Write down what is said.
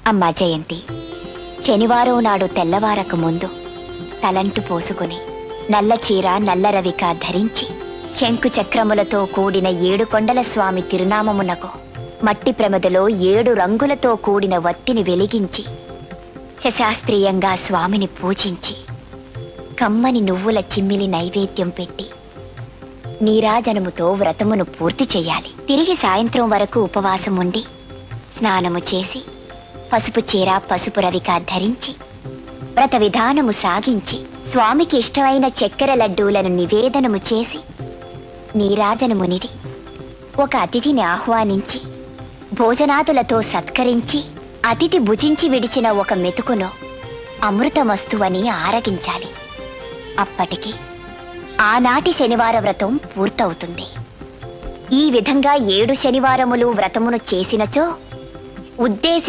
అమ్మా జయంతి, శనివారం నాడు తెల్లవారక ముందు తలంటు పోసుకుని నల్ల చీర నల్ల రవిక ధరించి శంకు చక్రములతో కూడిన 7 కొండల స్వామి తిరునామమునకు మట్టి ప్రమదలో 7 రంగులతో కూడిన వత్తిని వెలిగించి శశాస్త్రీయంగా స్వామిని పూజించి కమ్మని నువ్వుల చిమ్మిలి నైవేద్యం పెట్టి నీరాజనముతో వ్రతమును పూర్తి చెయ్యాలి. తిరిగి సాయంత్రం వరకు ఉపవాసం ఉండి స్నానము చేసి పసుపు చీర పసుపు రవిక ధరించి వ్రత విధానము సాగించి స్వామికి ఇష్టమైన చక్కెర లడ్డూలను నివేదనము చేసి నీరాజనమునిడి ఒక అతిథిని ఆహ్వానించి భోజనాదులతో సత్కరించి అతిథి భుజించి విడిచిన ఒక మెతుకును అమృతమస్తువని ఆరగించాలి. అప్పటికి ఆనాటి శనివార వ్రతం పూర్తవుతుంది. ఈ విధంగా 7 శనివారములు వ్రతమును చేసినచో ఉద్దేశి